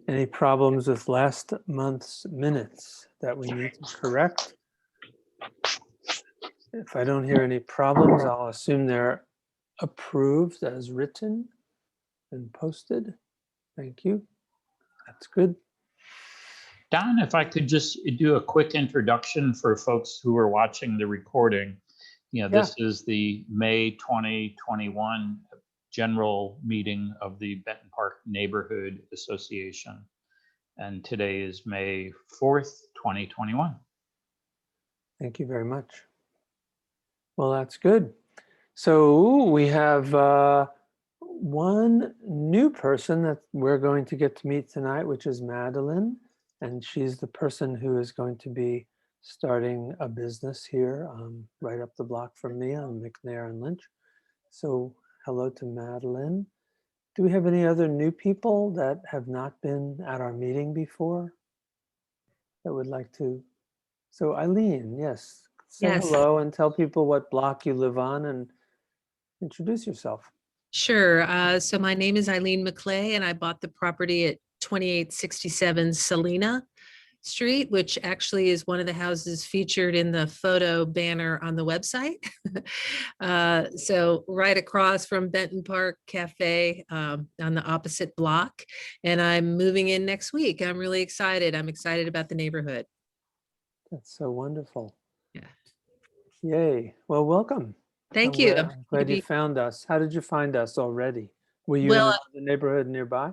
Any problems with last month's minutes that we need to correct? If I don't hear any problems, I'll assume they're approved as written and posted. Thank you. That's good. Don, if I could just do a quick introduction for folks who are watching the recording. This is the May 2021 general meeting of the Benton Park Neighborhood Association. And today is May 4th, 2021. Thank you very much. Well, that's good. So we have one new person that we're going to get to meet tonight, which is Madeline. And she's the person who is going to be starting a business here right up the block from me on McNair and Lynch. So hello to Madeline. Do we have any other new people that have not been at our meeting before that would like to? So Eileen, yes, say hello and tell people what block you live on and introduce yourself. Sure. So my name is Eileen McClay, and I bought the property at 2867 Salina Street, which actually is one of the houses featured in the photo banner on the website. So right across from Benton Park Cafe on the opposite block. And I'm moving in next week. I'm really excited. I'm excited about the neighborhood. That's so wonderful. Yeah. Yay. Well, welcome. Thank you. I'm glad you found us. How did you find us already? Were you in the neighborhood nearby?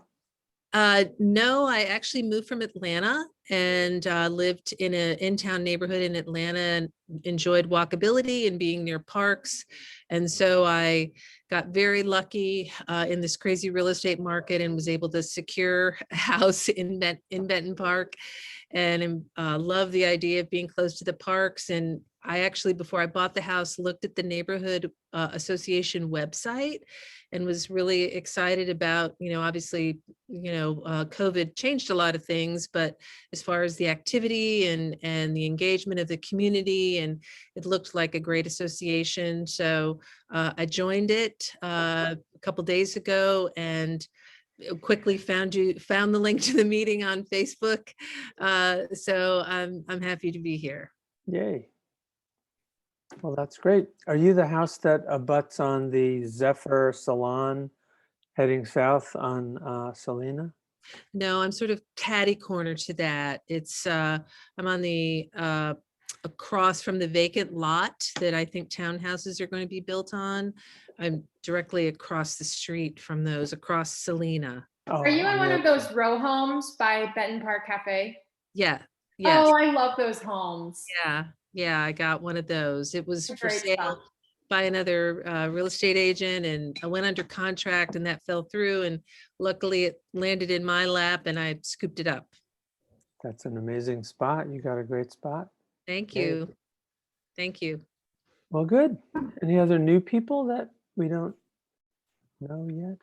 No, I actually moved from Atlanta and lived in an in-town neighborhood in Atlanta and enjoyed walkability and being near parks. And so I got very lucky in this crazy real estate market and was able to secure a house in Benton Park, and love the idea of being close to the parks. And I actually, before I bought the house, looked at the neighborhood association website and was really excited about, obviously, COVID changed a lot of things, but as far as the activity and the engagement of the community, and it looked like a great association. So I joined it a couple days ago and quickly found the link to the meeting on Facebook. So I'm happy to be here. Yay. Well, that's great. Are you the house that abuts on the Zephyr Salon heading south on Salina? No, I'm sort of catty corner to that. It's I'm on the across from the vacant lot that I think townhouses are going to be built on. I'm directly across the street from those, across Salina. Are you in one of those row homes by Benton Park Cafe? Yeah. Yes. Oh, I love those homes. Yeah, I got one of those. It was for sale by another real estate agent, and I went under contract and that fell through, and luckily it landed in my lap and I scooped it up. That's an amazing spot. You got a great spot. Thank you. Thank you. Well, good. Any other new people that we don't know yet?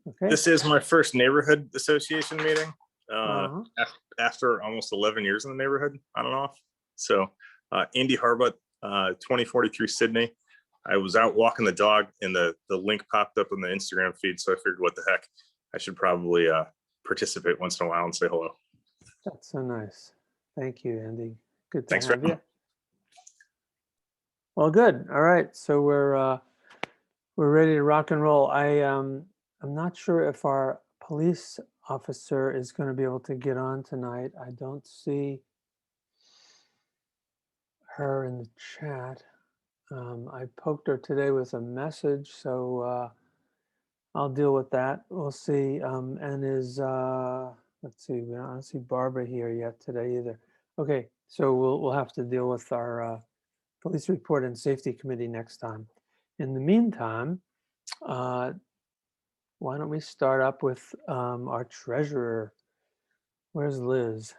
Okay. This is my first neighborhood association meeting after almost 11 years in the neighborhood on and off. So Andy Harbutt, 2043 Sydney. I was out walking the dog and the link popped up on the Instagram feed. So I figured, what the heck, I should probably participate once in a while and say hello. That's so nice. Thank you, Andy. Good to Thanks have you. Well, good. All right. So we're ready to rock and roll. I'm not sure if our police officer is going to be able to get on tonight. I don't see her in the chat. I poked her today with a message, so I'll deal with that. We'll see. And let's see, I don't see Barbara here yet today either. Okay, so we'll have to deal with our police report and safety committee next time. In the meantime, why don't we start up with our treasurer? Where's Liz?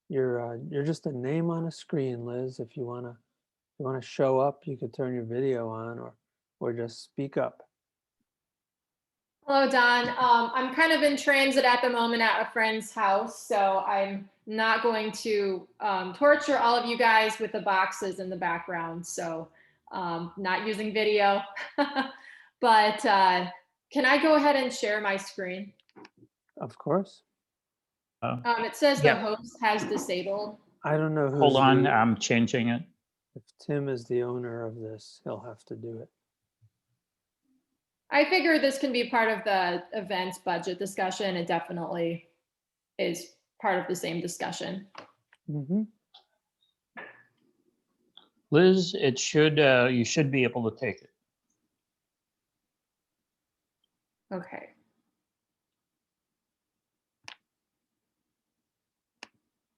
You're just a name on a screen, Liz. If you wanna show up, you could turn your video on or just speak up. Hello, Don. I'm kind of in transit at the moment at a friend's house, so I'm not going to torture all of you guys with the boxes in the background. So not using video, but can I go ahead and share my screen? Of course. It says the Yeah. host has disabled. I don't know who's Hold on, the- I'm changing it. if Tim is the owner of this, he'll have to do it. I figure this can be part of the events budget discussion. It definitely is part of the same discussion. Mhm. Liz, it should, you should be able to take it. Okay.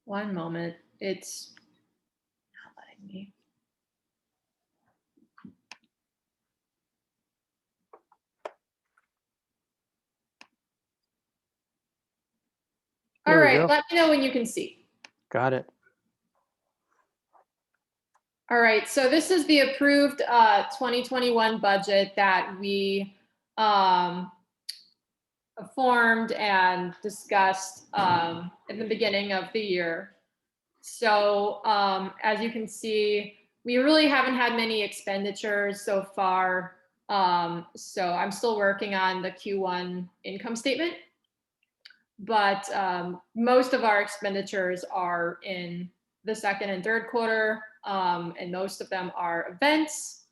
One moment. It's not letting me. All There we right, go. let me know when you can see. Got it. All right, so this is the approved 2021 budget that we formed and discussed in the beginning of the year. So as you can see, we really haven't had many expenditures so far. So I'm still working on the Q1 income statement, but most of our expenditures are in the second and third quarter, and most of them are events.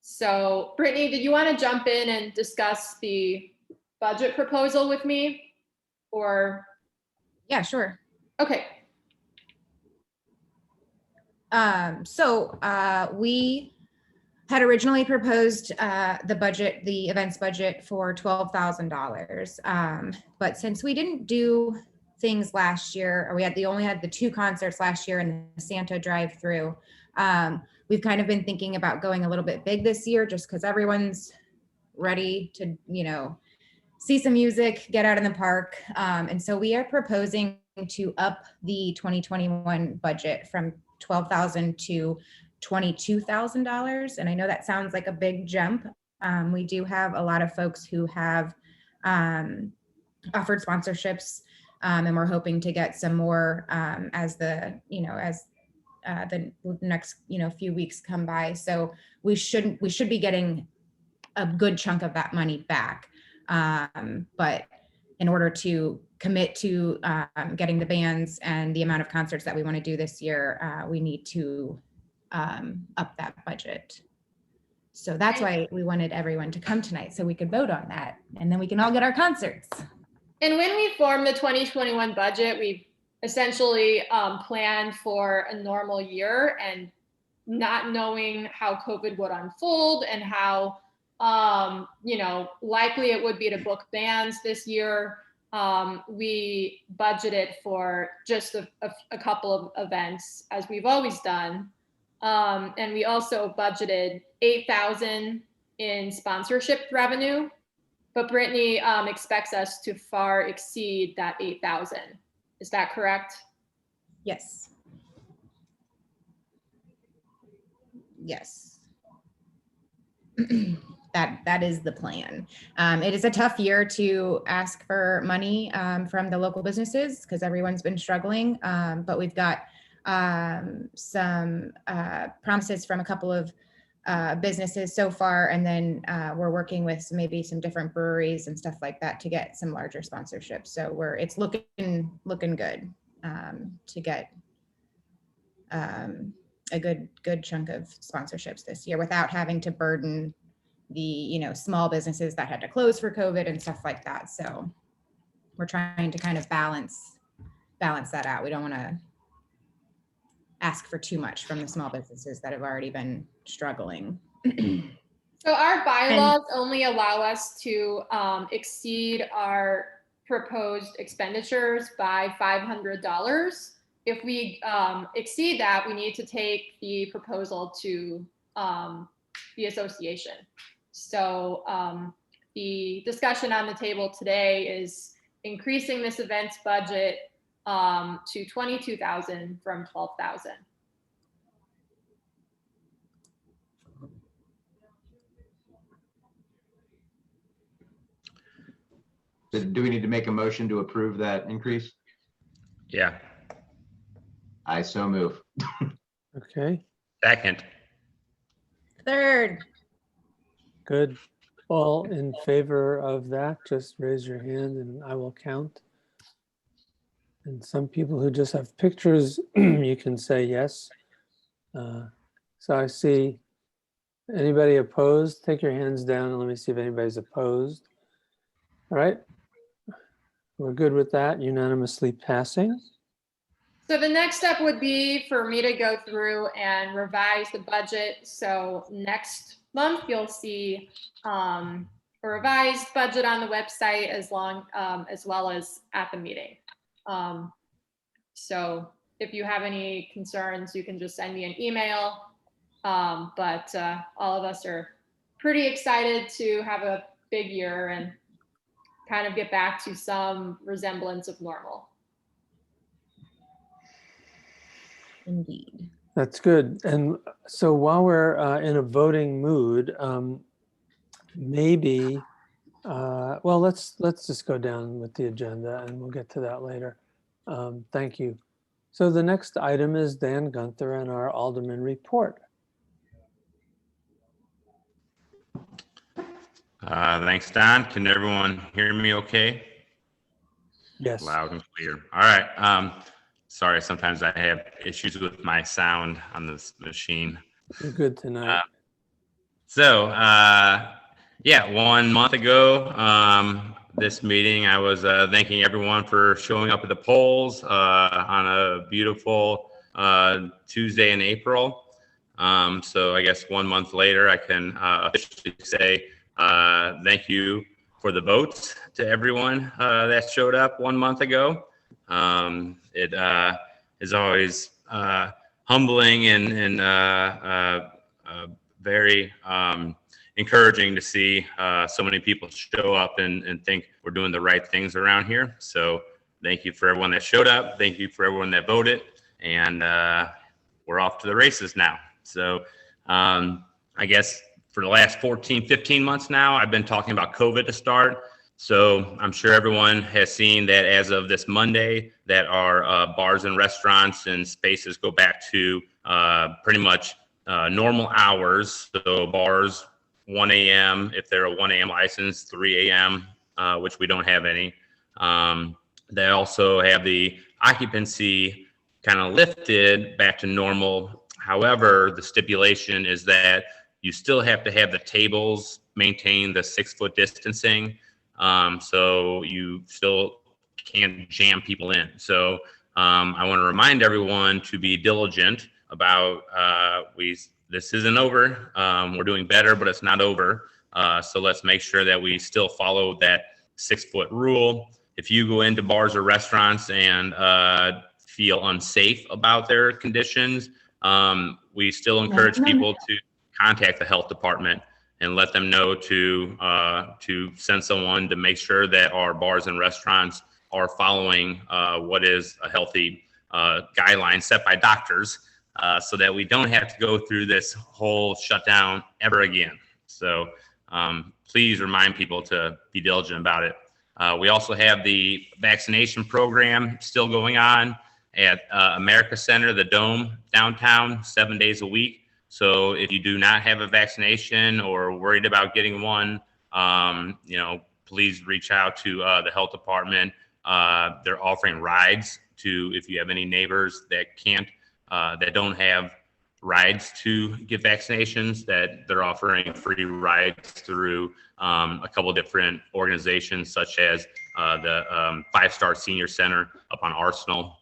So Brittany, did you want to jump in and discuss the budget proposal with me? Or, Yeah, sure. okay, We had originally proposed the budget, the events budget for $12,000. But since we didn't do things last year, or we only had the 2 concerts last year and the Santa drive-through, we've kind of been thinking about going a little bit big this year, just because everyone's ready to, see some music, get out in the park. And so we are proposing to up the 2021 budget from $12,000 to $22,000. And I know that sounds like a big jump. We do have a lot of folks who have offered sponsorships, and we're hoping to get some more as the next few weeks come by. So we should be getting a good chunk of that money back. But in order to commit to getting the bands and the amount of concerts that we want to do this year, we need to up that budget. So that's why we wanted everyone to come tonight, so we could vote on that, and then we can all get our concerts. and when we formed the 2021 budget, we essentially planned for a normal year, and not knowing how COVID would unfold and how likely it would be to book bands this year. We budgeted for just a couple of events, as we've always done. And we also budgeted $8,000 in sponsorship revenue, but Brittany expects us to far exceed that $8,000. Is that correct? Yes. Yes. That is the plan. It is a tough year to ask for money from the local businesses because everyone's been struggling. But we've got some promises from a couple of businesses so far, and then we're working with maybe some different breweries and stuff like that to get some larger sponsorships. So it's looking good to get a good chunk of sponsorships this year without having to burden the small businesses that had to close for COVID and stuff like that. So we're trying to kind of balance that out. We don't want to ask for too much from the small businesses that have already been struggling. So our bylaws only allow us to exceed our proposed expenditures by $500. If we exceed that, we need to take the proposal to the association. So the discussion on the table today is increasing this event's budget to $22,000 from $12,000. Do we need to make a motion to approve that increase? Yeah. I so move. Okay, Second. Third. good. All in favor of that, just raise your hand and I will count. And some people who just have pictures, you can say yes. So I see anybody opposed, take your hands down and let me see if anybody's opposed. All right, we're good with that, unanimously passing. So the next step would be for me to go through and revise the budget. So next month, you'll see a revised budget on the website as well as at the meeting. So if you have any concerns, you can just send me an email. But all of us are pretty excited to have a big year and kind of get back to some resemblance of normal. Indeed. That's good. And so while we're in a voting mood, maybe, well, let's just go down with the agenda and we'll get to that later. Thank you. So the next item is Dan Gunther and our Alderman report. Thanks, Don. Can everyone hear me okay? Yes. Loud and clear. All right. Sorry, sometimes I have issues with my sound on this machine. You're good tonight. Yeah, 1 month ago, this meeting, I was thanking everyone for showing up at the polls on a beautiful Tuesday in April. So I guess 1 month later, I can officially say thank you for the votes to everyone that showed up 1 month ago. It is always humbling and very encouraging to see so many people show up and think we're doing the right things around here. So thank you for everyone that showed up. Thank you for everyone that voted. And we're off to the races now. So I guess for the last 14, 15 months now, I've been talking about COVID to start. So I'm sure everyone has seen that as of this Monday, that our bars and restaurants and spaces go back to pretty much normal hours. So bars, 1 a.m. if they're a 1 a.m. license, 3 a.m., which we don't have any. They also have the occupancy kind of lifted back to normal. However, the stipulation is that you still have to have the tables maintain the 6-foot distancing. So you still can't jam people in. So I want to remind everyone to be diligent about this isn't over. We're doing better, but it's not over. So let's make sure that we still follow that 6-foot rule. If you go into bars or restaurants and feel unsafe about their conditions, we still encourage people to contact the health department and let them know to send someone to make sure that our bars and restaurants are following what is a healthy guideline set by doctors, so that we don't have to go through this whole shutdown ever again. So please remind people to be diligent about it. We also have the vaccination program still going on at America Center, the Dome downtown, 7 days a week. So if you do not have a vaccination or worried about getting one, please reach out to the health department. They're offering rides to, if you have any neighbors that can't, that don't have rides to get vaccinations, that they're offering free rides through a couple of different organizations, such as the 5-Star Senior Center up on Arsenal.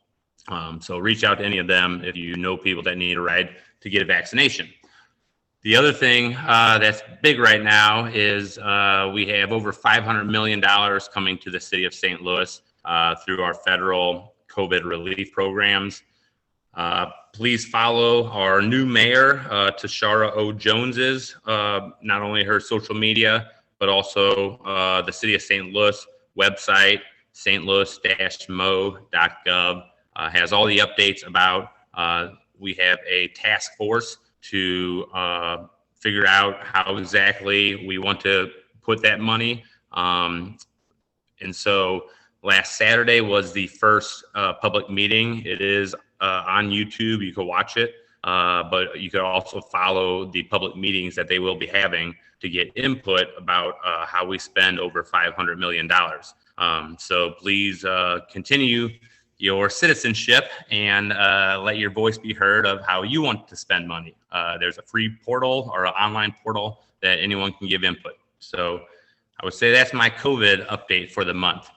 So reach out to any of them if you know people that need a ride to get a vaccination. The other thing that's big right now is we have over $500 million coming to the city of St. Louis through our federal COVID relief programs. Please follow our new mayor, Tashara O. Jones's, not only her social media, but also the city of St. Louis website, stlouis-mo.gov, has all the updates about, we have a task force to figure out how exactly we want to put that money. And so last Saturday was the first public meeting. It is on YouTube. You can watch it, but you can also follow the public meetings that they will be having to get input about how we spend over $500 million. So please continue your citizenship and let your voice be heard of how you want to spend money. There's a free portal or an online portal that anyone can give input. So I would say that's my COVID update for the month.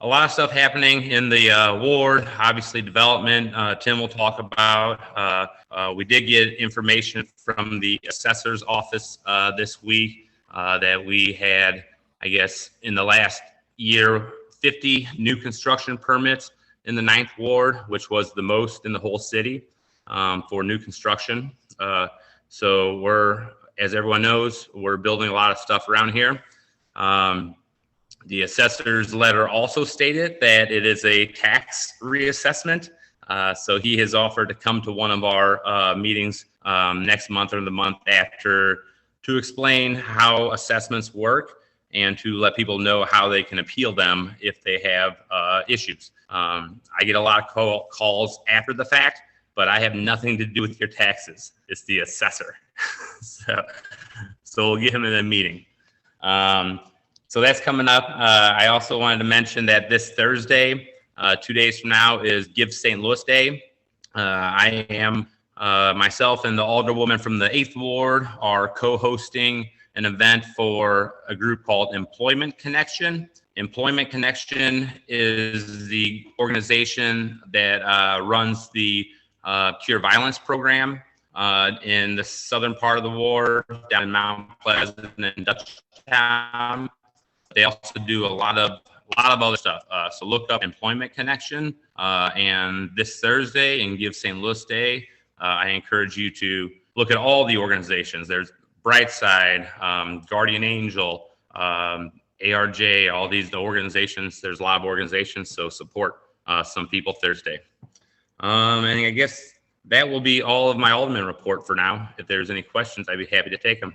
A lot of stuff happening in the ward, obviously development, Tim will talk about. We did get information from the assessor's office this week that we had, I guess, in the last year, 50 new construction permits in the 9th ward, which was the most in the whole city for new construction. So we're, as everyone knows, we're building a lot of stuff around here. The assessor's letter also stated that it is a tax reassessment. So he has offered to come to one of our meetings next month or the month after to explain how assessments work and to let people know how they can appeal them if they have issues. I get a lot of calls after the fact, but I have nothing to do with your taxes. It's the assessor. So we'll get him in a meeting. So that's coming up. I also wanted to mention that this Thursday, 2 days from now, is Give St. Louis Day. I am myself and the alderwoman from the 8th Ward are co-hosting an event for a group called Employment Connection. Employment Connection is the organization that runs the Cure Violence program in the southern part of the ward, down in Mount Pleasant and Dutchtown. They also do a lot of other stuff. So look up Employment Connection, and this Thursday and Give St. Louis Day, I encourage you to look at all the organizations. There's Brightside, Guardian Angel, ARJ, all these organizations. There's a lot of organizations, so support some people Thursday. And I guess that will be all of my Alderman report for now. If there's any questions, I'd be happy to take them.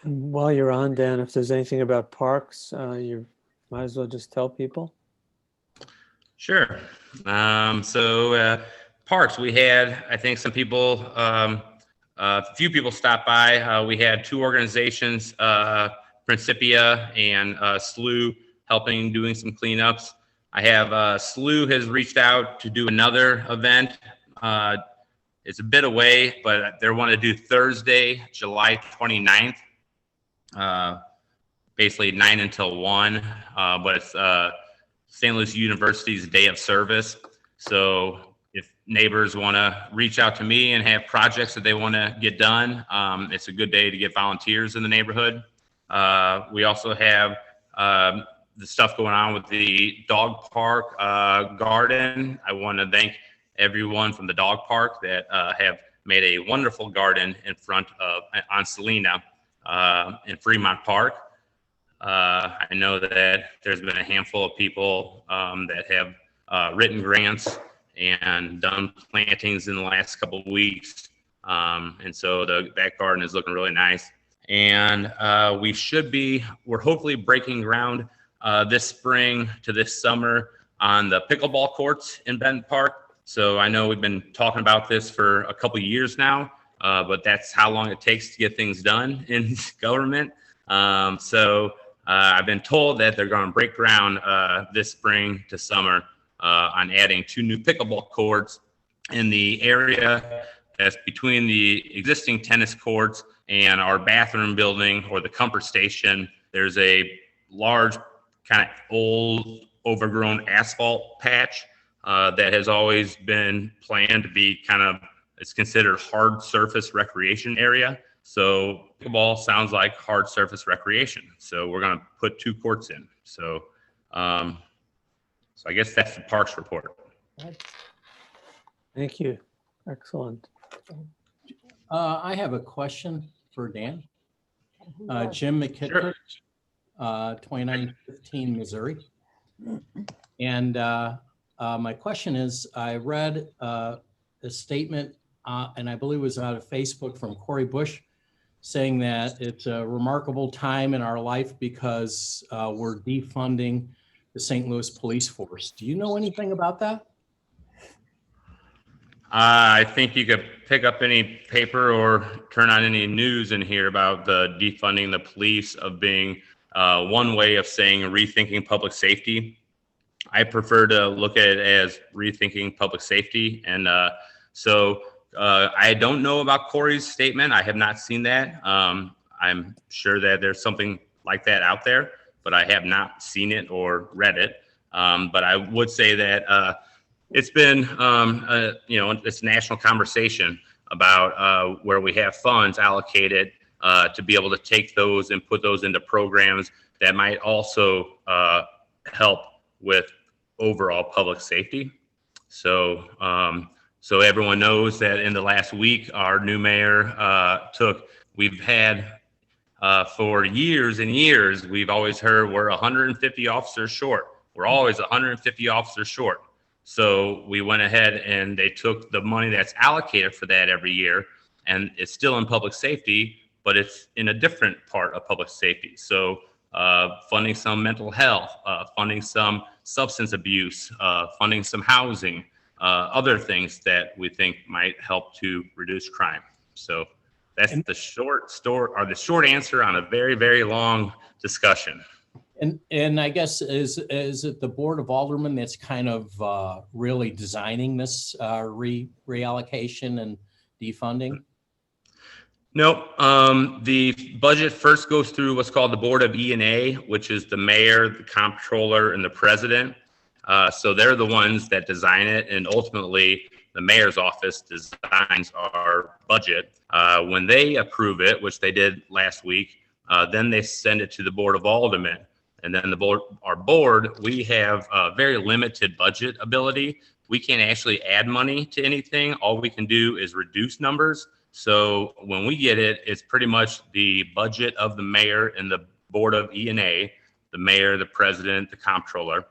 And while you're on, Dan, if there's anything about parks, you might as well just tell people. Sure. Parks, we had, I think some people, a few people stopped by. We had 2 organizations, Principia and SLU, helping doing some cleanups. I have SLU has reached out to do another event. It's a bit away, but they want to do Thursday, July 29th. Basically 9 until 1, but it's St. Louis University's Day of Service. So if neighbors want to reach out to me and have projects that they want to get done, it's a good day to get volunteers in the neighborhood. We also have the stuff going on with the dog park garden. I want to thank everyone from the dog park that have made a wonderful garden in front of, on Selena in Fremont Park. I know that there's been a handful of people that have written grants and done plantings in the last couple of weeks. And so that garden is looking really nice. And we're hopefully breaking ground this spring to this summer on the pickleball courts in Benton Park. So I know we've been talking about this for a couple of years now, but that's how long it takes to get things done in government. I've been told that they're going to break ground this spring to summer on adding 2 new pickleball courts in the area that's between the existing tennis courts and our bathroom building or the comfort station. There's a large kind of old overgrown asphalt patch that has always been planned to be it's considered hard surface recreation area. So pickleball sounds like hard surface recreation. So we're going to put 2 courts in. So I guess that's the parks report. Thank you. Excellent. I have a question for Dan. Jim McKittrick, 2915 Missouri. And my question is, I read a statement, and I believe it was out of Facebook from Corey Bush, saying that it's a remarkable time in our life because we're defunding the St. Louis police force. Do you know anything about that? I think you could pick up any paper or turn on any news and hear about the defunding the police of being one way of saying rethinking public safety. I prefer to look at it as rethinking public safety. And so I don't know about Corey's statement. I have not seen that. I'm sure that there's something like that out there, but I have not seen it or read it. But I would say that it's been, it's a national conversation about where we have funds allocated to be able to take those and put those into programs that might also help with overall public safety. So, so everyone knows that in the last week, our new mayor we've had for years and years, we've always heard we're 150 officers short. We're always 150 officers short. So we went ahead and they took the money that's allocated for that every year, and it's still in public safety, but it's in a different part of public safety. So funding some mental health, funding some substance abuse, funding some housing, other things that we think might help to reduce crime. So that's the short answer on a very, very long discussion. And I guess is it the Board of Aldermen that's kind of really designing this reallocation and defunding? Nope. The budget first goes through what's called the Board of E&A, which is the mayor, the comptroller, and the president. So they're the ones that design it, and ultimately the mayor's office designs our budget. When they approve it, which they did last week, then they send it to the Board of Aldermen. And then our board, we have a very limited budget ability. We can't actually add money to anything. All we can do is reduce numbers. So when we get it, it's pretty much the budget of the mayor and the Board of E&A, the mayor, the president, the comptroller.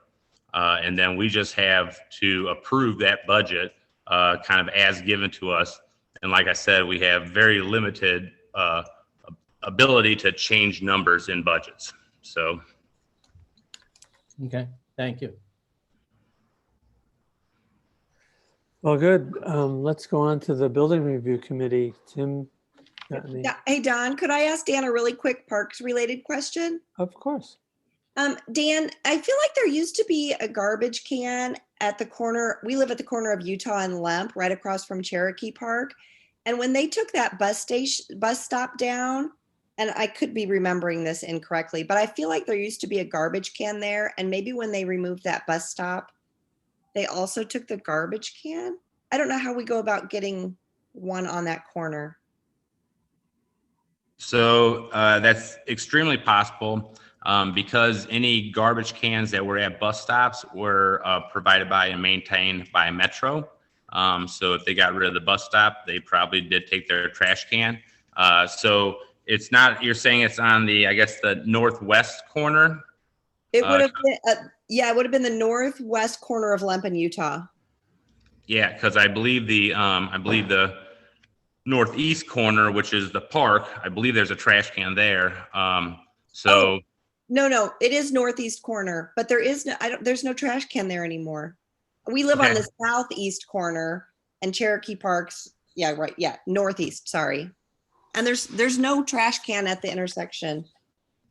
And then we just have to approve that budget kind of as given to us. And like I said, we have very limited ability to change numbers in budgets. So. Okay, thank you. Well, good. Let's go on to the building review committee. Tim, got any? Yeah. Hey, Don, could I ask Dan a really quick parks related question? Of course. Dan, I feel like there used to be a garbage can at the corner. We live at the corner of Utah and Lemp, right across from Cherokee Park. And when they took that bus stop down, and I could be remembering this incorrectly, but I feel like there used to be a garbage can there. And maybe when they removed that bus stop, they also took the garbage can. I don't know how we go about getting one on that corner. So that's extremely possible because any garbage cans that were at bus stops were provided by and maintained by Metro. So if they got rid of the bus stop, they probably did take their trash can. So it's not, you're saying it's on the, I guess, the northwest corner? It would have been, it would have been the northwest corner of Lemp in Utah. Yeah, because I believe the northeast corner, which is the park, I believe there's a trash can there. No, it is northeast corner, but there's no trash can there anymore. We live on the southeast corner, and Cherokee Park's, northeast, sorry. And there's no trash can at the intersection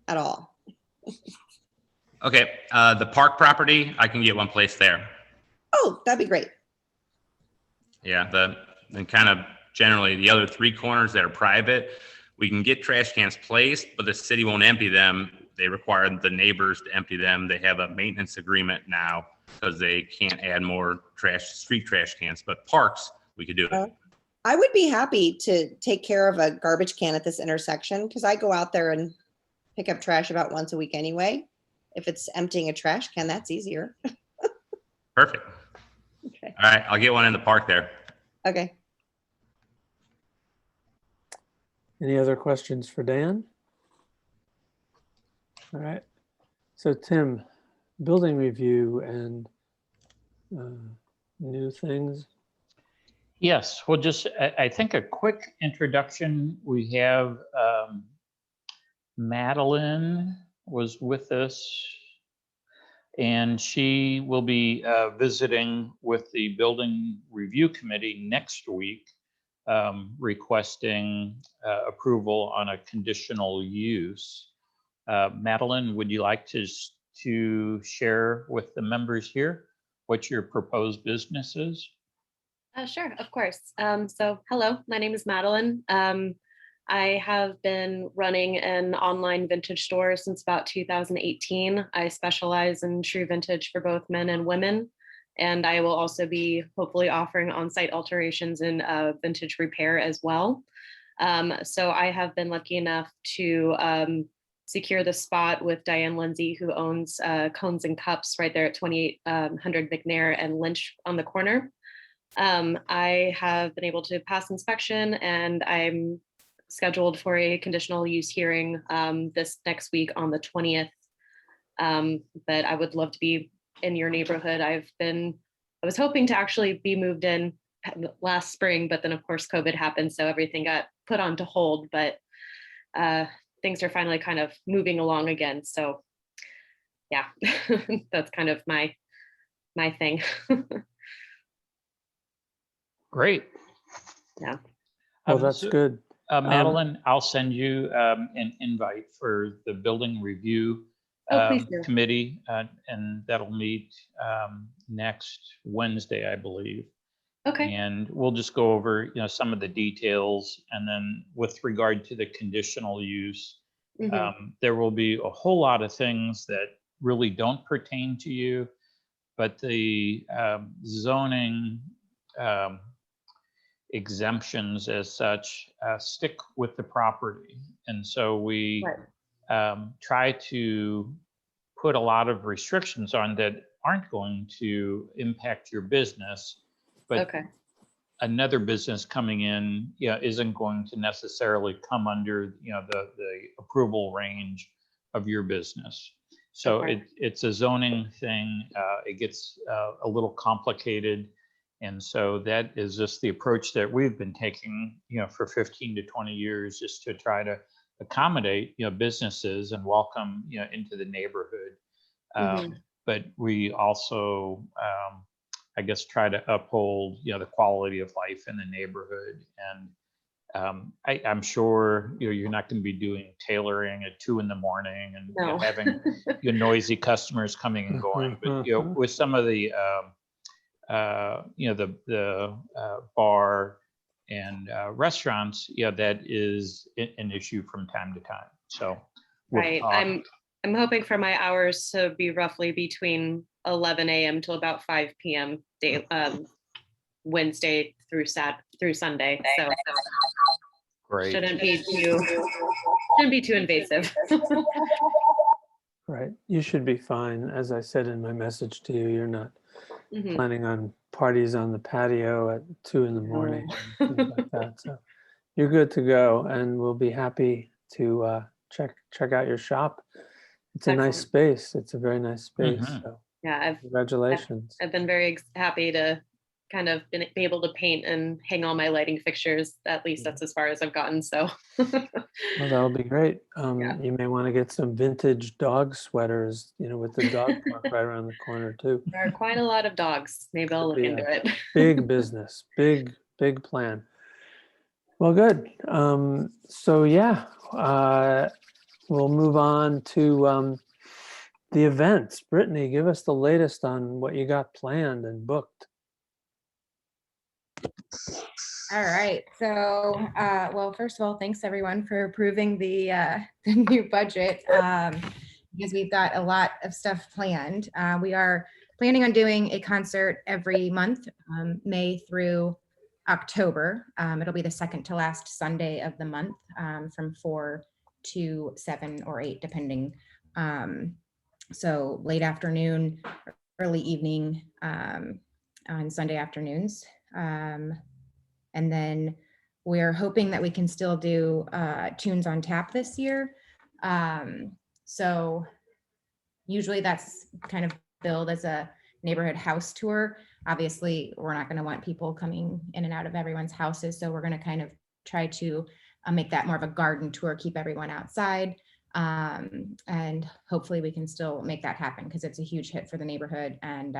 at all. Okay, the park property, I can get one place there. Oh, that'd be great. Yeah, and kind of generally the other three corners that are private, we can get trash cans placed, but the city won't empty them. They require the neighbors to empty them. They have a maintenance agreement now because they can't add more street trash cans, but parks, we could do it. I would be happy to take care of a garbage can at this intersection because I go out there and pick up trash about once a week anyway. If it's emptying a trash can, that's easier. Perfect. Okay. All right, I'll get one in the park there. Okay. Any other questions for Dan? All right. So Tim, building review and new things. Yes, well, just, I think a quick introduction. We have Madeline was with us. And she will be visiting with the Building Review Committee next week, requesting approval on a conditional use. Madeline, would you like to share with the members here what your proposed business is? Sure, of course. So hello, my name is Madeline. I have been running an online vintage store since about 2018. I specialize in true vintage for both men and women. And I will also be hopefully offering on-site alterations in vintage repair as well. So I have been lucky enough to secure the spot with Diane Lindsay, who owns Cones and Cups right there at 2800 McNair and Lynch on the corner. I have been able to pass inspection, and I'm scheduled for a conditional use hearing this next week on the 20th. But I would love to be in your neighborhood. I was hoping to actually be moved in last spring, but then of course COVID happened, so everything got put on to hold, but things are finally kind of moving along again. So yeah, that's kind of my thing. Great. Yeah. Well, that's good. Madeline, I'll send you an invite for the building review Please do. committee, and that'll meet next Wednesday, I believe. Okay. And we'll just go over, some of the details, and then with regard to the conditional use, there will be a whole lot of things that really don't pertain to you, but the zoning exemptions as such stick with the property. And so we try to put a lot of restrictions on that aren't going to impact your business, but another business coming in isn't going to necessarily come under the approval range of your business. So it's a zoning thing. It gets a little complicated. And so that is just the approach that we've been taking, for 15 to 20 years, just to try to accommodate, businesses and welcome, into the neighborhood. But we also, I guess, try to uphold, the quality of life in the neighborhood. And I'm sure, you're not going to be doing tailoring at 2 in the morning and having noisy customers coming and going. But, with some of the the bar and restaurants, that is an issue from time to time. So right, I'm hoping for my hours to be roughly between 11 a.m. till about 5 p.m. day, Wednesday through Sunday. So great. Shouldn't be too invasive. Right, you should be fine. As I said in my message to you, you're not planning on parties on the patio at 2 in the morning, and things like that. So you're good to go, and we'll be happy to check out your shop. It's a nice space. It's a very nice space. So yeah, congratulations. I've been very happy to kind of be able to paint and hang all my lighting fixtures. At least that's as far as I've gotten. So well, that'll be great. You may want to get some vintage dog sweaters, with the dog park right around the corner too. There are quite a lot of dogs. Maybe I'll look into it. Big business, big plan. Well, good. So yeah, we'll move on to the events. Brittany, give us the latest on what you got planned and booked. All right. So, well, first of all, thanks everyone for approving the new budget, because we've got a lot of stuff planned. We are planning on doing a concert every month, May through October. It'll be the second to last Sunday of the month, from 4 to 7 or 8, depending. So late afternoon, early evening, on Sunday afternoons. And then we're hoping that we can still do Tunes on Tap this year. So usually that's kind of billed as a neighborhood house tour. Obviously, we're not going to want people coming in and out of everyone's houses. So we're going to kind of try to make that more of a garden tour, keep everyone outside. And hopefully we can still make that happen because it's a huge hit for the neighborhood and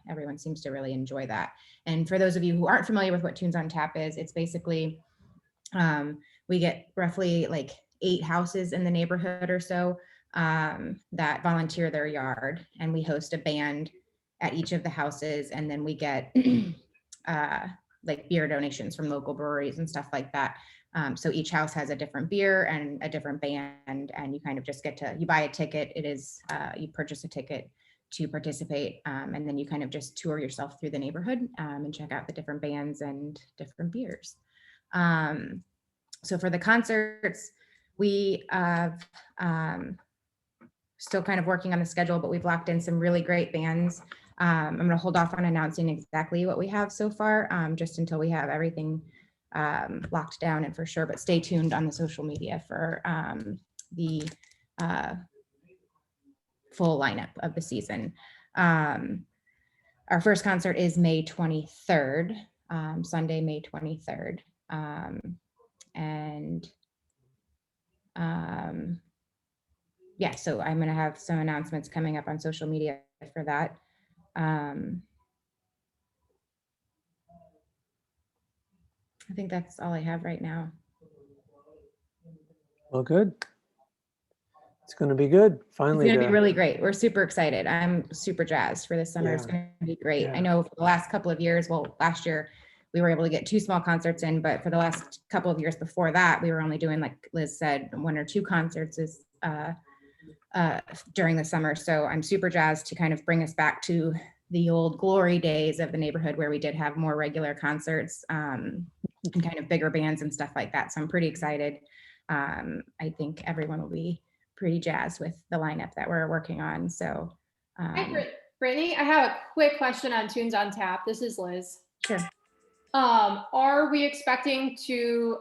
everyone seems to really enjoy that. And for those of you who aren't familiar with what Tunes on Tap is, it's basically, we get roughly like 8 houses in the neighborhood or so that volunteer their yard, and we host a band at each of the houses, and then we get like beer donations from local breweries and stuff like that. So each house has a different beer and a different band, and you kind of just get to, you buy a ticket. It is, you purchase a ticket to participate, and then you kind of just tour yourself through the neighborhood and check out the different bands and different beers. So for the concerts, we have still kind of working on the schedule, but we've locked in some really great bands. I'm going to hold off on announcing exactly what we have so far, just until we have everything locked down and for sure, but stay tuned on the social media for the full lineup of the season. Our first concert is May 23rd, Sunday, May 23rd. Yeah, so I'm going to have some announcements coming up on social media for that. I think that's all I have right now. Well, good. It's going to be good. Finally, It's going to be really great. We're super excited. I'm super jazzed for this summer. It's Yeah. going to be great. Yeah. I know for the last couple of years, well, last year we were able to get 2 small concerts in, but for the last couple of years before that, we were only doing, like Liz said, 1 or 2 concerts during the summer. So I'm super jazzed to kind of bring us back to the old glory days of the neighborhood where we did have more regular concerts and kind of bigger bands and stuff like that. So I'm pretty excited. I think everyone will be pretty jazzed with the lineup that we're working on. So Hi, Brittany, I have a quick question on Tunes on Tap. This is Liz. Sure. Are we expecting to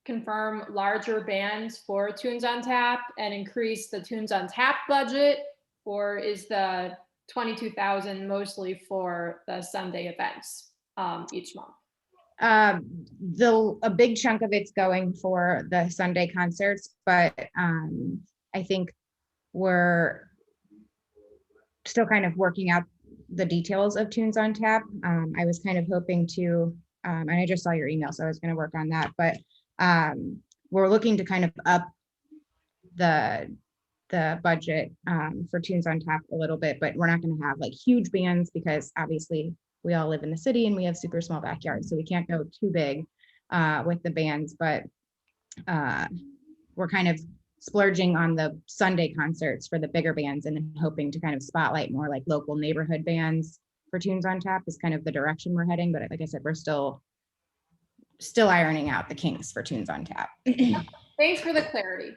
confirm larger bands for Tunes on Tap and increase the Tunes on Tap budget, or is the 22,000 mostly for the Sunday events each month? A big chunk of it's going for the Sunday concerts, but I think we're still kind of working out the details of Tunes on Tap. I was kind of hoping to, and I just saw your email, so I was going to work on that, but we're looking to kind of up the budget for Tunes on Tap a little bit, but we're not going to have like huge bands because obviously we all live in the city and we have super small backyards, so we can't go too big with the bands, but we're kind of splurging on the Sunday concerts for the bigger bands and then hoping to kind of spotlight more like local neighborhood bands for Tunes on Tap is kind of the direction we're heading. But like I said, we're still ironing out the kinks for Tunes on Tap. Thanks for the clarity.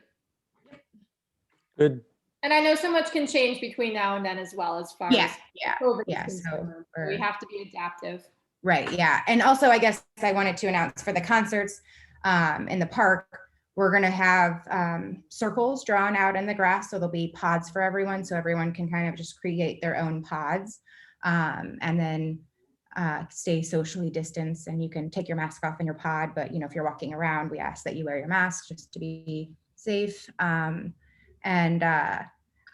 good. And I know so much can change between now and then as well, as far as COVID is concerned. So we have to be adaptive. Right, yeah. And also, I guess I wanted to announce for the concerts in the park, we're going to have circles drawn out in the grass. So there'll be pods for everyone. So everyone can kind of just create their own pods and then stay socially distanced. And you can take your mask off in your pod. But, you know, if you're walking around, we ask that you wear your mask just to be safe.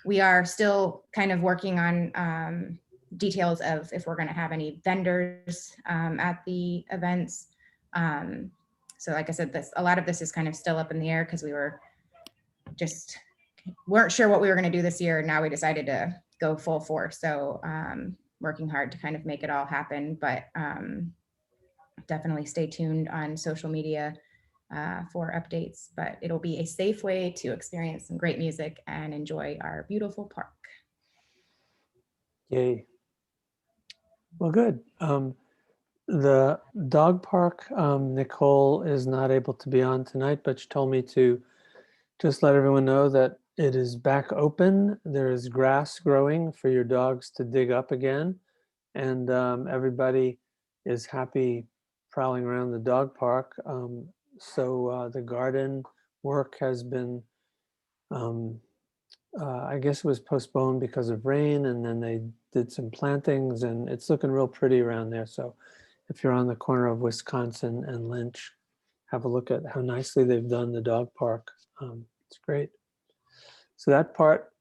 We are still kind of working on details of if we're going to have any vendors at the events. So like I said, a lot of this is kind of still up in the air because we weren't sure what we were going to do this year. Now we decided to go full force. So working hard to kind of make it all happen, but definitely stay tuned on social media for updates, but it'll be a safe way to experience some great music and enjoy our beautiful park. Yay. Well, good. The dog park, Nicole is not able to be on tonight, but she told me to just let everyone know that it is back open. There is grass growing for your dogs to dig up again. And everybody is happy prowling around the dog park. So the garden work has been, I guess it was postponed because of rain, and then they did some plantings, and it's looking real pretty around there. So if you're on the corner of Wisconsin and Lynch, have a look at how nicely they've done the dog park. It's great. So that part,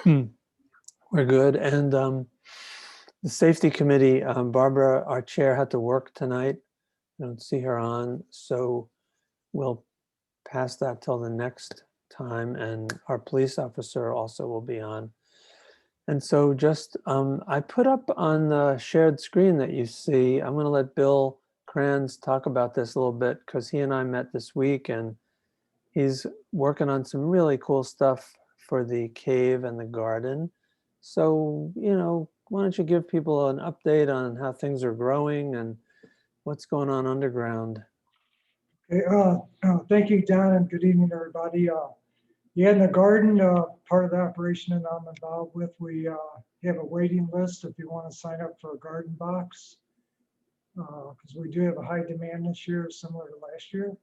we're good. And the safety committee, Barbara, our chair, had to work tonight. I don't see her on, so we'll pass that till the next time. And our police officer also will be on. And so just, I put up on the shared screen that you see, I'm gonna let Bill Kranz talk about this a little bit because he and I met this week and he's working on some really cool stuff for the cave and the garden. So, why don't you give people an update on how things are growing and what's going on underground? Okay, thank you, Don, and good evening, everybody. Yeah, in the garden, part of the operation that I'm involved with, we have a waiting list if you want to sign up for a garden box. Because we do have a high demand this year, similar to last year.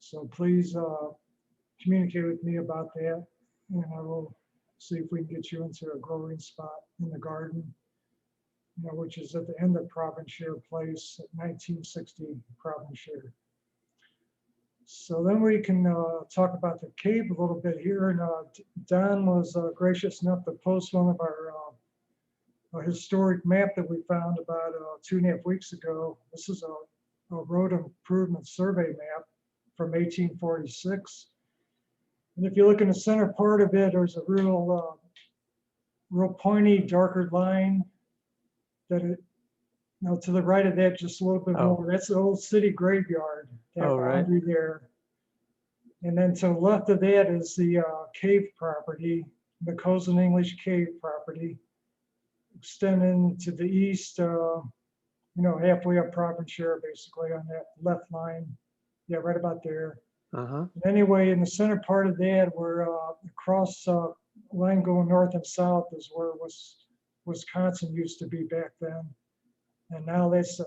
So please communicate with me about that, and I will see if we can get you into a growing spot in the garden, which is at the end of Provincial Place at 1960 Provincial. So then we can talk about the cave a little bit here. And Don was gracious enough to post one of our historic map that we found about 2.5 weeks ago. This is a road improvement survey map from 1846. And if you look in the center part of it, there's a real pointy, darker line that to the right of that, just a little bit more. That's the old city graveyard. That boundary there. And then to the left of that is the cave property, the Cozen English cave property, extending to the east, halfway up Provincial, basically on that left line. Yeah, right about there. Anyway, in the center part of that, where the cross line going north and south is where Wisconsin used to be back then. And now that's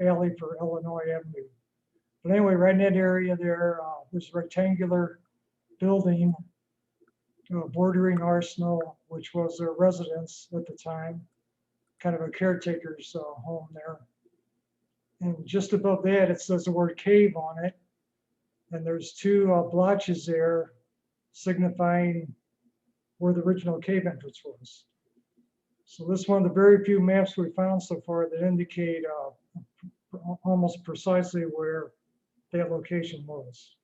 alley for Illinois Avenue. But anyway, right in that area there, there's a rectangular building bordering Arsenal, which was their residence at the time, kind of a caretaker's home there. And just above that, it says the word cave on it. And there's two blotches there signifying where the original cave entrance was. So this is one of the very few maps we found so far that indicate almost precisely where that location was.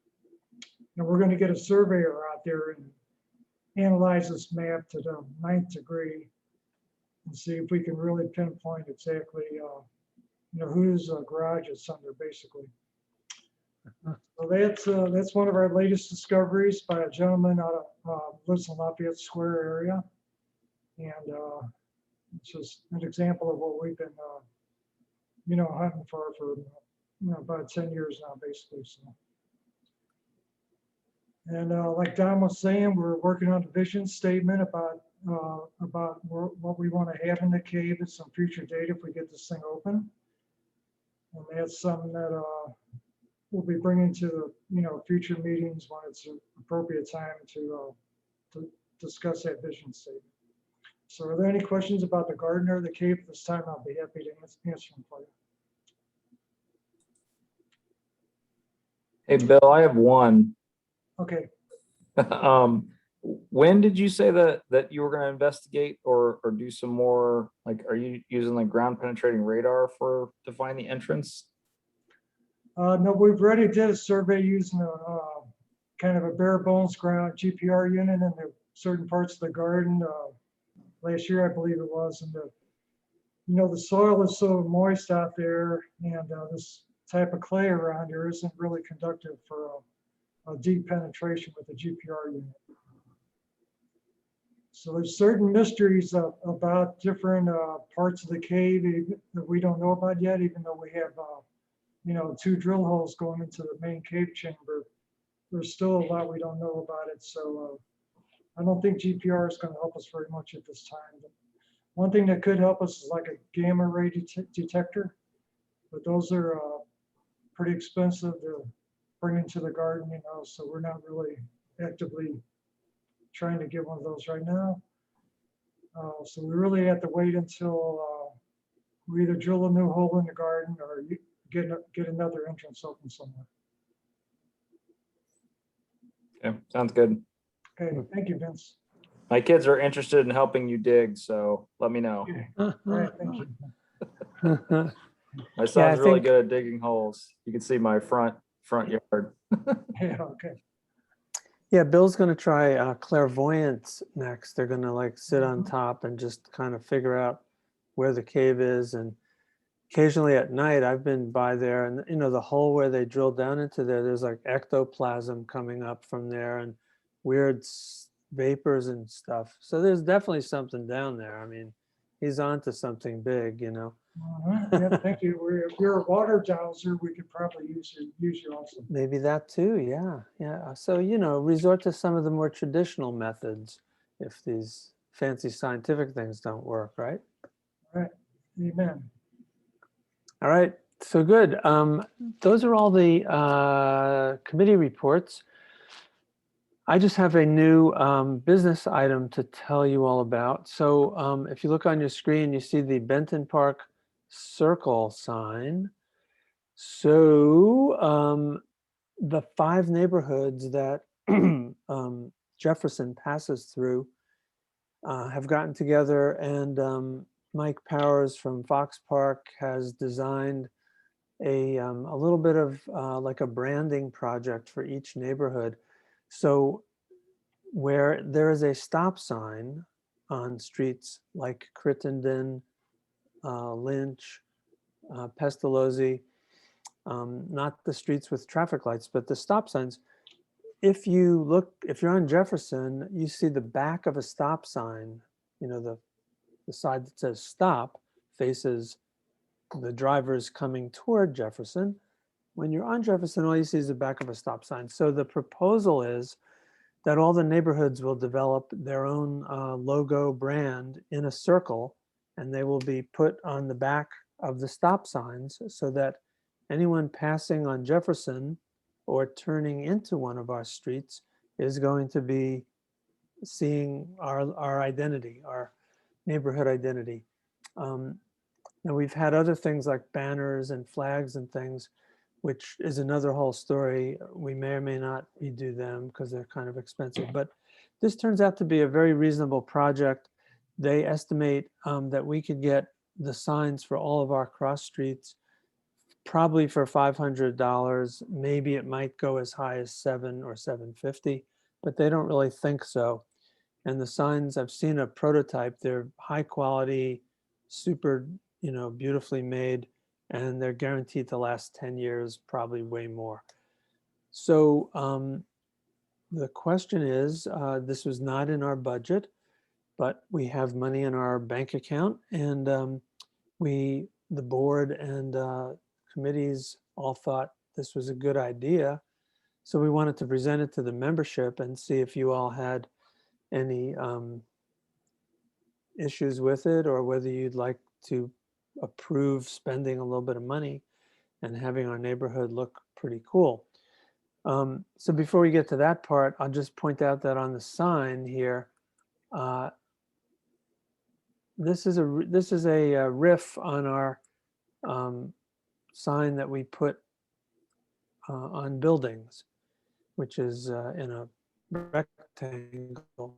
And we're going to get a surveyor out there and analyze this map to the 9th degree and see if we can really pinpoint exactly whose garage it's under, basically. So that's one of our latest discoveries by a gentleman out of lives in Lafayette Square area, and it's just an example of what we've been hunting for about 10 years now, basically. So, and like Don was saying, we're working on a vision statement about what we want to have in the cave at some future date if we get this thing open, and that's something that we'll be bringing to future meetings when it's an appropriate time to discuss that vision statement. So are there any questions about the garden or the cave at this time? I'll be happy to answer them for you. Hey, Bill, I have one. Okay. When did you say that you were going to investigate or do some more, are you using ground penetrating radar to find the entrance? No, we've already did a survey using a kind of a bare bones ground GPR unit in the certain parts of the garden last year, I believe it was. And the soil is so moist out there, and this type of clay around here isn't really conductive for a deep penetration with a GPR unit. So there's certain mysteries about different parts of the cave that we don't know about yet, even though we have 2 drill holes going into the main cave chamber. There's still a lot we don't know about it. So I don't think GPR is going to help us very much at this time. But one thing that could help us is like a gamma ray detector, but those are pretty expensive to bring into the garden, so we're not really actively trying to get one of those right now. So we really have to wait until we either drill a new hole in the garden or get another entrance open somewhere. Okay, sounds good. Okay, thank you, Vince. My kids are interested in helping you dig, so let me know. Okay, all right, thank you. My son's I really think- good at digging holes. You can see my front yard. Yeah, okay. Yeah, Bill's gonna try clairvoyance next. They're gonna like sit on top and just kind of figure out where the cave is. And occasionally at night, I've been by there, and you know, the hole where they drilled down into there, there's like ectoplasm coming up from there and weird vapors and stuff. So there's definitely something down there. I mean, he's onto something big, you know. Yeah, thank you. If you're a water dowser, we could probably use you also. Maybe that too, yeah, yeah. So, you know, resort to some of the more traditional methods if these fancy scientific things don't work, right? All right, amen. All right, so good. Those are all the committee reports. I just have a new business item to tell you all about. So if you look on your screen, you see the Benton Park Circle sign. So the 5 neighborhoods that Jefferson passes through have gotten together, and Mike Powers from Fox Park has designed a little bit of like a branding project for each neighborhood. So where there is a stop sign on streets like Crittenden, Lynch, Pestalozzi, not the streets with traffic lights, but the stop signs. If you're on Jefferson, you see the back of a stop sign, you know, the side that says stop faces the drivers coming toward Jefferson. When you're on Jefferson, all you see is the back of a stop sign. So the proposal is that all the neighborhoods will develop their own logo brand in a circle, and they will be put on the back of the stop signs so that anyone passing on Jefferson or turning into one of our streets is going to be seeing our identity, our neighborhood identity. Now we've had other things like banners and flags and things, which is another whole story. We may or may not redo them because they're kind of expensive, but this turns out to be a very reasonable project. They estimate that we could get the signs for all of our cross streets probably for $500. Maybe it might go as high as $700 or $750, but they don't really think so. And the signs, I've seen a prototype, they're high quality, super, you know, beautifully made, and they're guaranteed to last 10 years, probably way more. So the question is, this was not in our budget, but we have money in our bank account, and the board and committees all thought this was a good idea. So we wanted to present it to the membership and see if you all had any issues with it, or whether you'd like to approve spending a little bit of money and having our neighborhood look pretty cool. So before we get to that part, I'll just point out that on the sign here, this is a riff on our sign that we put on buildings, which is in a rectangle.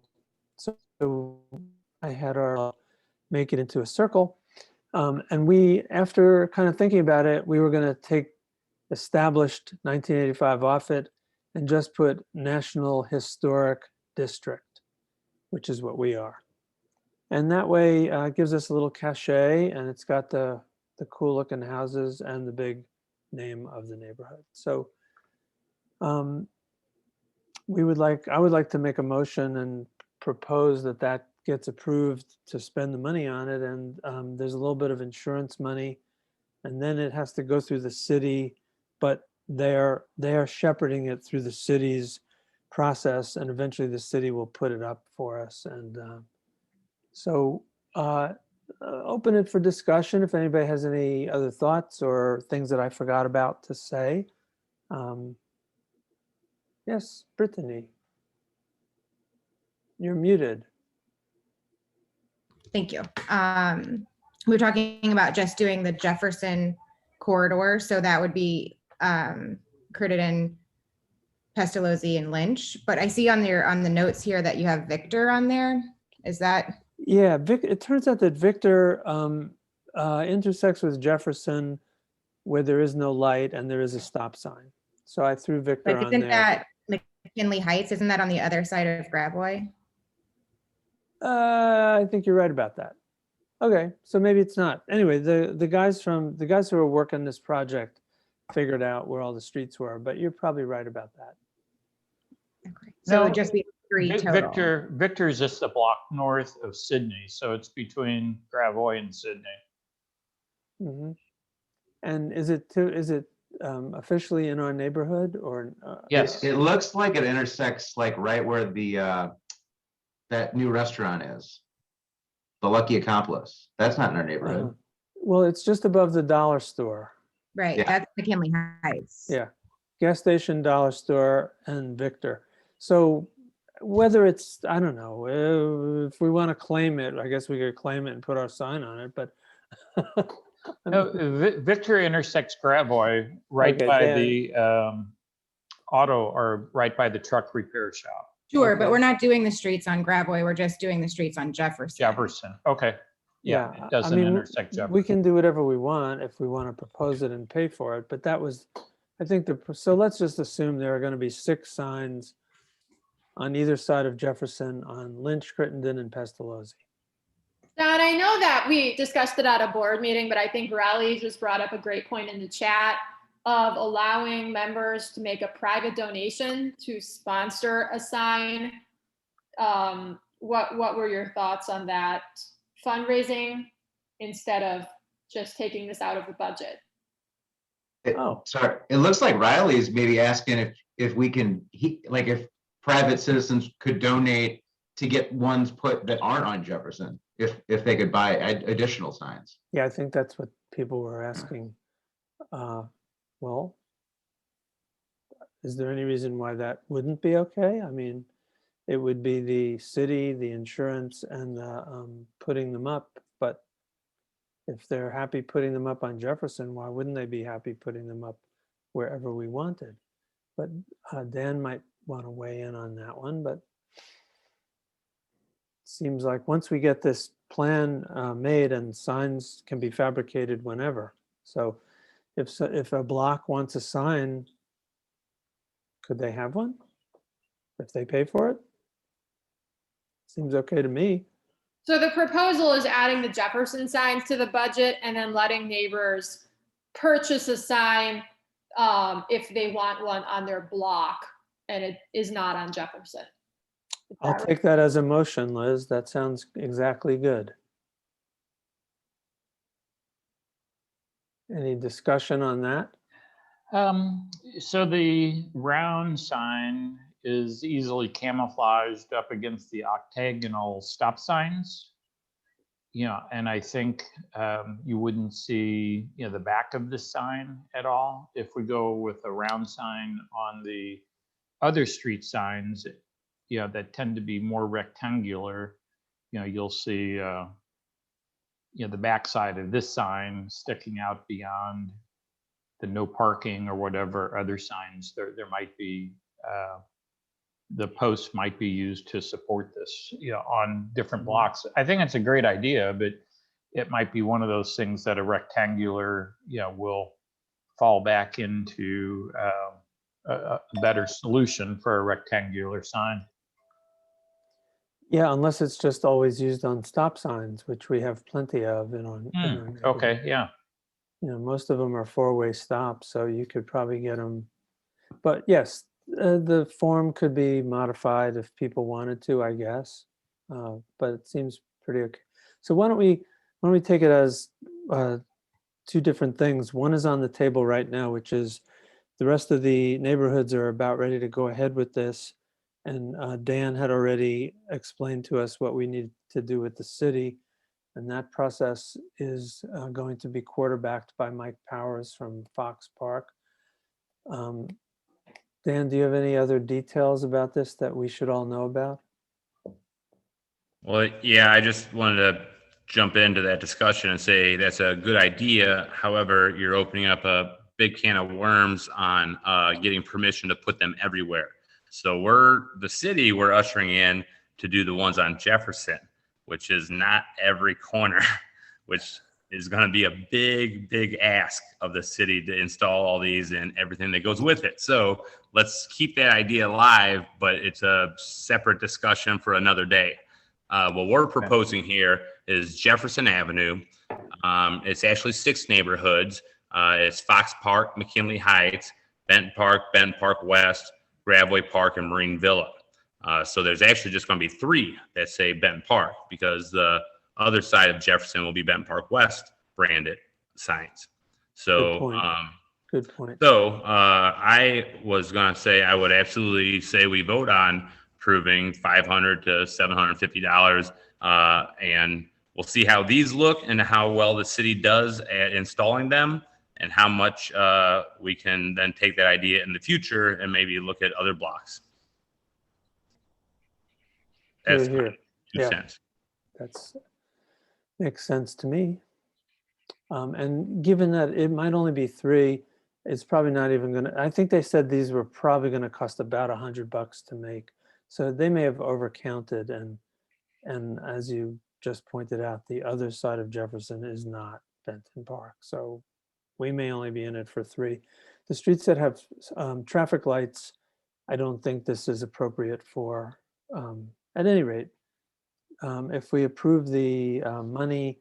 So I had our make it into a circle. And we, after kind of thinking about it, we were going to take established 1985 off it and just put National Historic District, which is what we are. And that way it gives us a little cachet, and it's got the cool looking houses and the big name of the neighborhood. So I would like to make a motion and propose that gets approved to spend the money on it. And there's a little bit of insurance money, and then it has to go through the city, but they are shepherding it through the city's process, and eventually the city will put it up for us. And so open it for discussion if anybody has any other thoughts or things that I forgot about to say. Yes, Brittany, you're muted. Thank you. We were talking about just doing the Jefferson corridor. So that would be Crittenden, Pestalozzi and Lynch, but I see on the notes here that you have Victor on there. Is that? Yeah, it turns out that Victor intersects with Jefferson where there is no light and there is a stop sign. So I threw Victor Like, on isn't there. that McKinley Heights? Isn't that on the other side of Gravois? I think you're right about that. Okay, so maybe it's not. Anyway, the guys who are working this project figured out where all the streets were, but you're probably right about that. Okay. So it No, would just be 3 total. Victor is just a block north of Sydney, so it's between Gravois and Sydney. Mm-hmm. And is it officially in our neighborhood or? Yes. It looks like it intersects like right where the that new restaurant is. The Lucky Accomplice. That's not in our neighborhood. Well, it's just above the dollar store. Right, Yeah. that's McKinley Heights. Yeah, gas station, dollar store, and Victor. So whether it's, I don't know, if we want to claim it, I guess we could claim it and put our sign on it, but. No, Victor intersects Gravois right Okay, by Dan. the auto or right by the truck repair shop. Sure, Okay. but we're not doing the streets on Gravois. We're just doing the streets on Jefferson. Jefferson. Okay. Yeah, it doesn't I mean, intersect Jefferson. we can do whatever we want if we want to propose it and pay for it, but that was, I think so let's just assume there are going to be 6 signs on either side of Jefferson on Lynch, Crittenden, and Pestalozzi. Don, I know that we discussed it at a board meeting, but I think Raleigh just brought up a great point in the chat of allowing members to make a private donation to sponsor a sign. What were your thoughts on that fundraising instead of just taking this out of the budget? Sorry, it looks like Riley's maybe asking if we can, if private citizens could donate to get ones put that aren't on Jefferson, if they could buy additional signs. Yeah, I think that's what people were asking. Well, is there any reason why that wouldn't be okay? I mean, it would be the city, the insurance, and putting them up. But if they're happy putting them up on Jefferson, why wouldn't they be happy putting them up wherever we wanted? But Dan might want to weigh in on that one. But it seems like once we get this plan made and signs can be fabricated whenever. So if a block wants a sign, could they have one if they pay for it? Seems okay to me. So the proposal is adding the Jefferson signs to the budget and then letting neighbors purchase a sign if they want one on their block and it is not on Jefferson. I'll take that as a motion, Liz. That sounds exactly good. Any discussion on that? So the round sign is easily camouflaged up against the octagonal stop signs. And I think you wouldn't see, the back of the sign at all. If we go with a round sign on the other street signs, that tend to be more rectangular, you'll see, the backside of this sign sticking out beyond the no parking or whatever other signs. There might be, the posts might be used to support this, on different blocks. I think it's a great idea, but it might be one of those things that a rectangular, will fall back into a better solution for a rectangular sign. Yeah, unless it's just always used on stop signs, which we have plenty of in our neighborhood. Okay, yeah. Most of them are 4-way stops, so you could probably get them. But yes, the form could be modified if people wanted to, I guess. But it seems pretty okay. So why don't we take it as 2 different things. One is on the table right now, which is the rest of the neighborhoods are about ready to go ahead with this. And Dan had already explained to us what we need to do with the city. And that process is going to be quarterbacked by Mike Powers from Fox Park. Dan, do you have any other details about this that we should all know about? Well, yeah, I just wanted to jump into that discussion and say that's a good idea. However, you're opening up a big can of worms on getting permission to put them everywhere. So the city, we're ushering in to do the ones on Jefferson, which is not every corner, which is going to be a big, big ask of the city to install all these and everything that goes with it. So let's keep that idea alive, but it's a separate discussion for another day. What we're proposing here is Jefferson Avenue. It's actually 6 neighborhoods. It's Fox Park, McKinley Heights, Benton Park West, Graveway Park, and Marine Villa. So there's actually just going to be 3 that say Benton Park, because the other side of Jefferson will be Benton Park West branded signs. So, Good point. So I was going to say I would absolutely say we vote on approving $500 to $750, and we'll see how these look and how well the city does at installing them, and how much we can then take that idea in the future and maybe look at other blocks. That's Here. 2 cents. That's makes sense to me. And given that it might only be 3, it's probably not even gonna, I think they said these were probably gonna cost about $100 to make. So they may have overcounted, and as you just pointed out, the other side of Jefferson is not Benton Park. So we may only be in it for 3. The streets that have traffic lights, I don't think this is appropriate for. At any rate, if we approve the money,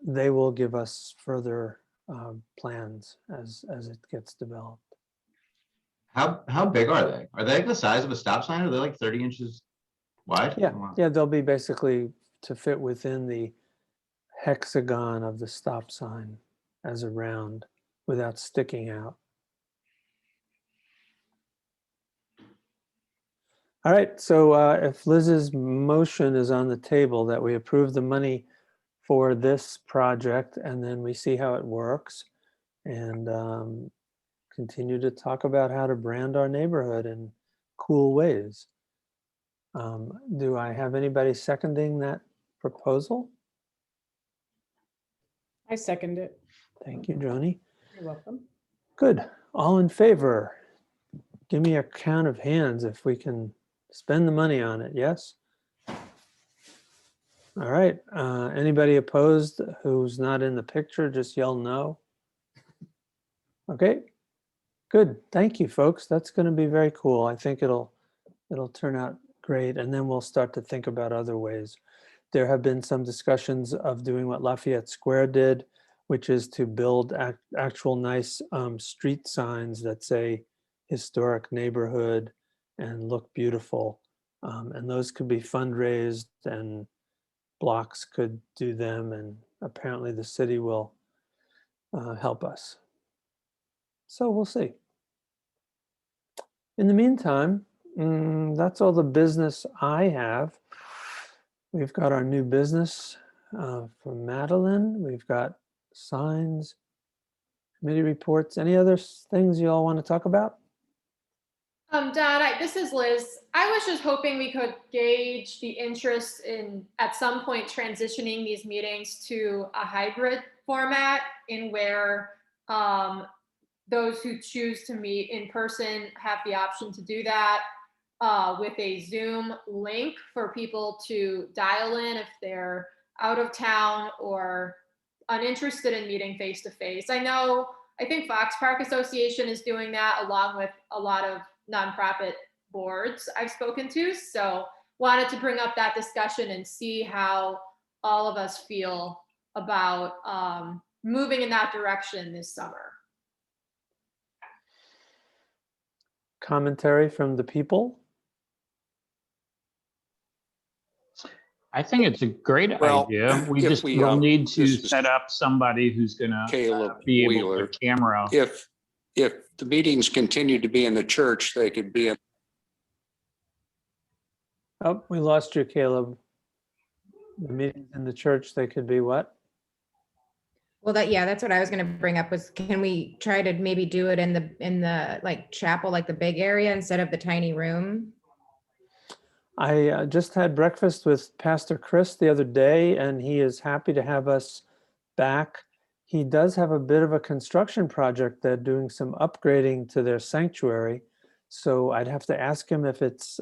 they will give us further plans as it gets developed. How big are they? Are they like the size of a stop sign? Are they like 30 inches wide? Yeah, they'll be basically to fit within the hexagon of the stop sign as a round without sticking out. All right, so if Liz's motion is on the table that we approve the money for this project, and then we see how it works, and continue to talk about how to brand our neighborhood in cool ways. Do I have anybody seconding that proposal? I second it. Thank you, Joni. You're welcome. Good. All in favor? Give me a count of hands if we can spend the money on it. Yes? All right. Anybody opposed who's not in the picture, just yell no. Okay. Good. Thank you, folks. That's going to be very cool. I think it'll turn out great, and then we'll start to think about other ways. There have been some discussions of doing what Lafayette Square did, which is to build actual nice street signs that say historic neighborhood and look beautiful. And those could be fundraised, and blocks could do them, and apparently the city will help us. So we'll see. In the meantime, that's all the business I have. We've got our new business from Madeline. We've got signs, committee reports. Any other things you all want to talk about? Dad, this is Liz. I was just hoping we could gauge the interest in, at some point, transitioning these meetings to a hybrid format, in where those who choose to meet in person have the option to do that with a Zoom link for people to dial in if they're out of town or uninterested in meeting face to face. I think Fox Park Association is doing that, along with a lot of nonprofit boards I've spoken to. So wanted to bring up that discussion and see how all of us feel about moving in that direction this summer. Commentary from the people? I think it's a great idea. We just will need to set up somebody who's gonna be able to camera. If the meetings continue to be in the church, they could be in. Oh, we lost you, Caleb. The meetings in the church, they could be what? Well, that's what I was going to bring up, was can we try to maybe do it in the like chapel, like the big area, instead of the tiny room? I just had breakfast with Pastor Chris the other day, and he is happy to have us back he does have a bit of a construction project. They're doing some upgrading to their sanctuary. So I'd have to ask him if it's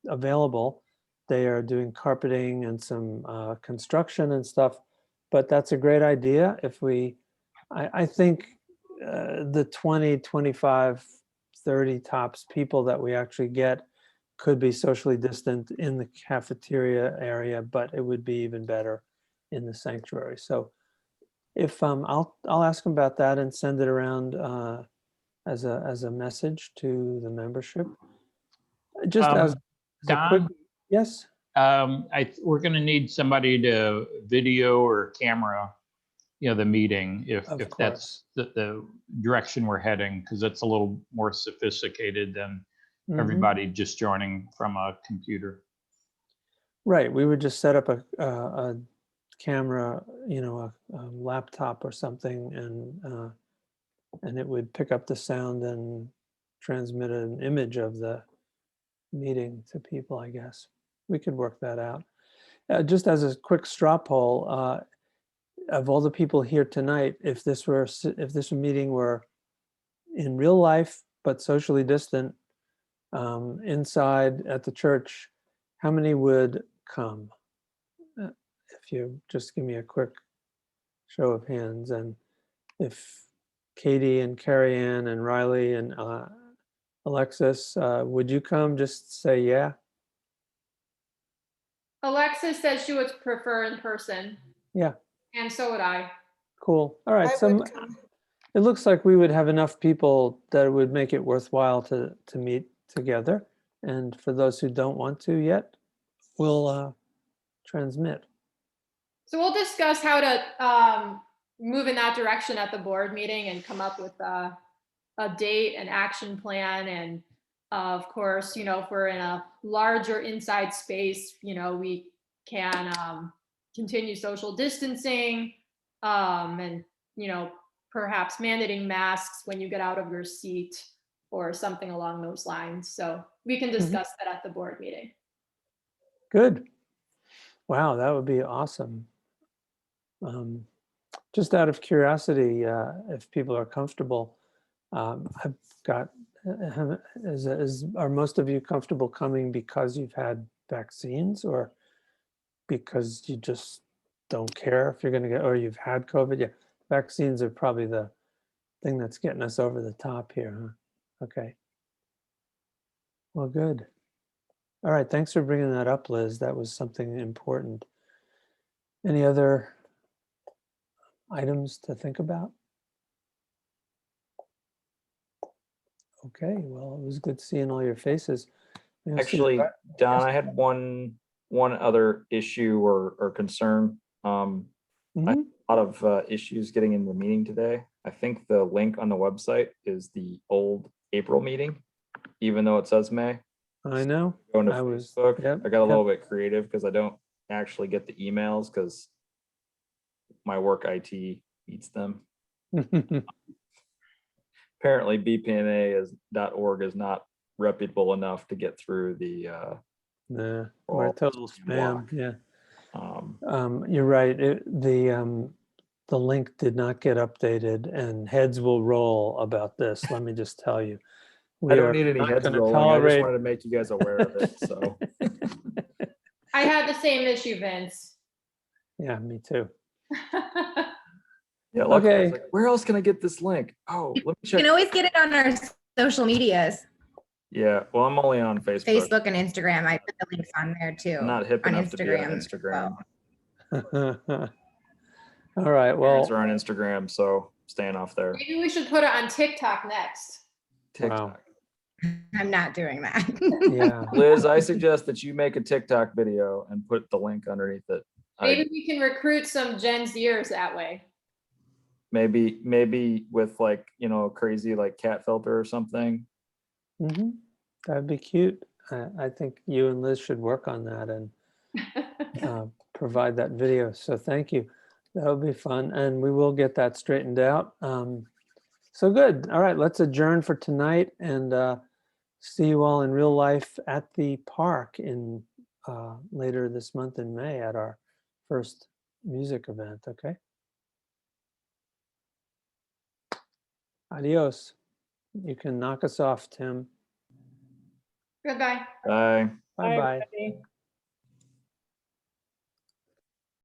available. They are doing carpeting and some construction and stuff, but that's a great idea. If I think the 20, 25, 30 tops people that we actually get could be socially distant in the cafeteria area, but it would be even better in the sanctuary. So if I'll ask him about that and send it around as a message to the membership. Just as a quick, Don, yes. we're going to need somebody to video or camera, the meeting if Of that's the direction we're heading, because it's a little more sophisticated than everybody just joining from a computer. Right. We would just set up a camera, a laptop or something, and it would pick up the sound and transmit an image of the meeting to people, I guess. We could work that out. Just as a quick straw poll, of all the people here tonight, if this meeting were in real life but socially distant, inside at the church, how many would come? If you just give me a quick show of hands, and if Katie and Carrie Ann and Riley and Alexis, would you come? Just say yeah. Alexis says she would prefer in person. Yeah. And so would I. Cool. All right. So it looks like we would have enough people that it would make it worthwhile to meet together. And for those who don't want to yet, we'll transmit. So we'll discuss how to move in that direction at the board meeting and come up with a date and action plan. And of course, if we're in a larger inside space, we can continue social distancing and, perhaps mandating masks when you get out of your seat or something along those lines. So we can discuss that at the board meeting. Good. Wow, that would be awesome. Just out of curiosity, if people are comfortable, I've got, are most of you comfortable coming because you've had vaccines or because you just don't care if you're going to get, or you've had COVID? Yeah, vaccines are probably the thing that's getting us over the top here, huh? Okay. Well, good. All right, thanks for bringing that up, Liz. That was something important. Any other items to think about? Okay, well, it was good seeing all your faces. Actually, Don, I had one other issue or concern. I had a lot of issues getting in the meeting today. I think the link on the website is the old April meeting, even though it says May. I know. Going to Facebook, I got a little bit creative because I don't actually get the emails because my work IT eats them. Apparently bpna.org is not reputable enough to get through the nah, we're total spam. Yeah. You're right. The link did not get updated, and heads will roll about this. Let me just tell you. I don't need any heads rolling. I just wanted to make you guys aware of it. So I had the same issue, Vince. Yeah, me too. Yeah. Okay. Like, where else can I get this link? Oh, let me check. You can always get it on our social medias. Yeah. Well, I'm only on Facebook. Facebook and Instagram. I put the links on there too. I'm not hip on enough Instagram, to be on Instagram. All right. Well, are on Instagram, so staying off there. Maybe we should put it on TikTok next. TikTok. Wow. I'm not doing that. Yeah. Liz, I suggest that you make a TikTok video and put the link underneath it. Maybe we can recruit some Gen Zers that way. Maybe with like, crazy like cat filter or something. That'd be cute. I think you and Liz should work on that and provide that video. So thank you. That would be fun. And we will get that straightened out. So good. All right, let's adjourn for tonight and see you all in real life at the park in later this month in May at our first music event. Okay. Adios. You can knock us off, Tim. Goodbye. Bye. Bye-bye. everybody.